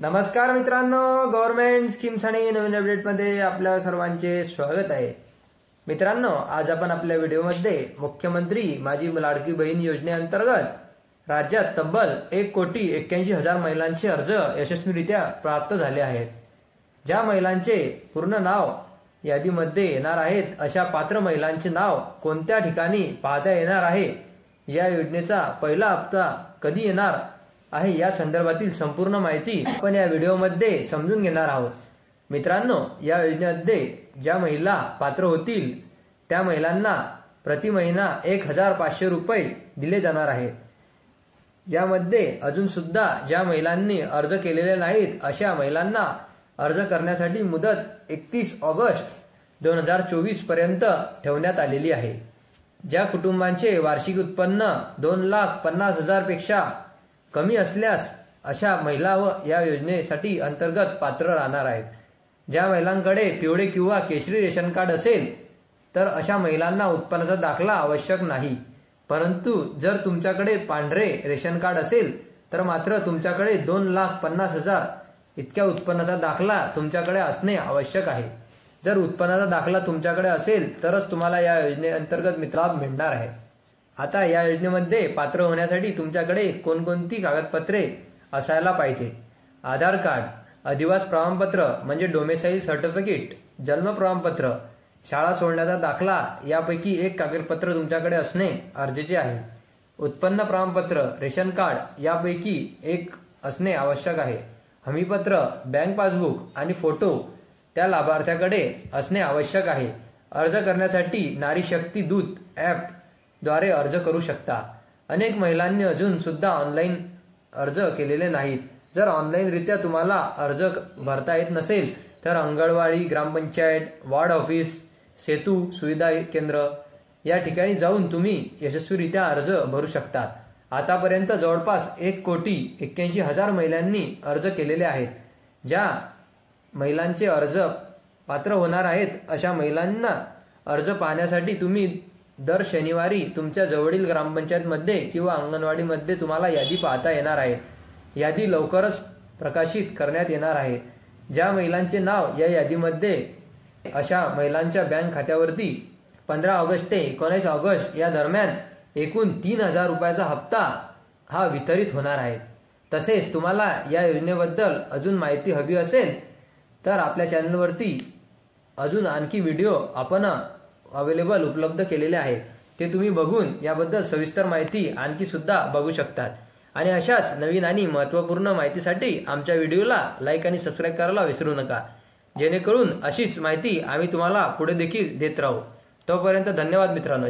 नमस्कार मित्रांनो, government schemes आणि नवीन अपडेटमध्ये आपल्या सर्वांचे स्वागत आहे। मित्रांनो, आज आपण आपल्या व्हिडिओमध्ये मुख्यमंत्री माझी लाडकी बहीण योजनेअंतर्गत राज्यात तब्बल 1,81,00,000 महिलांचे अर्ज यशस्वीरित्या प्राप्त झाले आहेत। ज्या महिलांचे पूर्ण नाव यादीमध्ये येणार आहेत अशा पात्र महिलांचे नाव कोणत्या ठिकाणी पाहता येणार आहे, या योजनेचा पहिला हप्ता कधी येणार आहे या संदर्भातील संपूर्ण माहिती आपण या व्हिडिओमध्ये समजून घेणार आहोत। मित्रांनो, या योजनेमध्ये ज्या महिला पात्र होतील त्या महिलांना प्रति महिना 1,500 रुपये दिले जाणार आहेत। यामध्ये अजून सुद्धा ज्या महिलांनी अर्ज केलेले नाहीत अशा महिलांना अर्ज करण्यासाठी मुदत 31 ऑगस्ट 2024 पर्यंत ठेवण्यात आलेली आहे। ज्या कुटुंबांचे वार्षिक उत्पन्न 2,50,000 पेक्षा कमी असल्यास अशा महिला व या योजनेसाठी अंतर्गत पात्र राहणार आहेत। ज्या महिलांकडे पिवळे किंवा केशरी रेशन कार्ड असेल तर अशा महिलांना उत्पन्नाचा दाखला आवश्यक नाही, परंतु जर तुमच्याकडे पांढरे रेशन कार्ड असेल तर मात्र तुमच्याकडे 2,50,000 इतक्या उत्पन्नाचा दाखला तुमच्याकडे असणे आवश्यक आहे। जर उत्पन्नाचा दाखला तुमच्याकडे असेल तरच तुम्हाला या योजनेअंतर्गत लाभ मिळणार आहे। आता या योजनेमध्ये पात्र होण्यासाठी तुमच्याकडे कोणकोणती कागदपत्रे असायला पाहिजे? आधार कार्ड, अधिवास प्रमाणपत्र म्हणजे डोमेसाइल सर्टिफिकेट, जन्म प्रमाणपत्र, शाळा सोडण्याचा दाखला यापैकी एक कागदपत्र तुमच्याकडे असणे गरजेचे आहे। उत्पन्न प्रमाणपत्र, रेशन कार्ड यापैकी एक असणे आवश्यक आहे। हमीपत्र, बँक पासबुक आणि फोटो त्या लाभार्थ्याकडे असणे आवश्यक आहे। अर्ज करण्यासाठी नारी शक्ती दूत ॲप द्वारे अर्ज करू शकता। अनेक महिलांनी अजून सुद्धा ऑनलाईन अर्ज केलेले नाहीत। जर ऑनलाईनरित्या तुम्हाला अर्ज भरता येत नसेल तर अंगणवाडी, ग्रामपंचायत, वार्ड ऑफिस, सेतू सुविधा केंद्र या ठिकाणी जाऊन तुम्ही यशस्वीरित्या अर्ज भरू शकता। आतापर्यंत जवळपास 1,81,00,000 महिलांनी अर्ज केलेले आहेत। ज्या महिलांचे अर्ज पात्र होणार आहेत अशा महिलांना अर्ज पाहण्यासाठी तुम्ही दर शनिवारी तुमच्या जवळील ग्रामपंचायतमध्ये किंवा अंगणवाडीमध्ये तुम्हाला यादी पाहता येणार आहे। यादी लवकरच प्रकाशित करण्यात येणार आहे। ज्या महिलांचे नाव या यादीमध्ये अशा महिलांच्या बँक खात्यावरती 15 ऑगस्ट ते 19 ऑगस्ट या दरम्यान एकूण 3,000 रुपयाचा हप्ता हा वितरित होणार आहे। तसेच तुम्हाला या योजनेबद्दल अजून माहिती हवी असेल तर आपल्या चॅनलवरती अजून आणखी व्हिडिओ आपण अवेलेबल उपलब्ध केलेले आहेत, ते तुम्ही बघून याबद्दल सविस्तर माहिती आणखी सुद्धा बघू शकतात। आणि अशाच नवीन आणि महत्त्वपूर्ण माहितीसाठी आमच्या व्हिडिओला लाईक आणि सबस्क्राईब करायला विसरू नका, जेणेकरून अशीच माहिती आम्ही तुम्हाला पुढे देखील देत राहू। तोपर्यंत धन्यवाद मित्रांनो।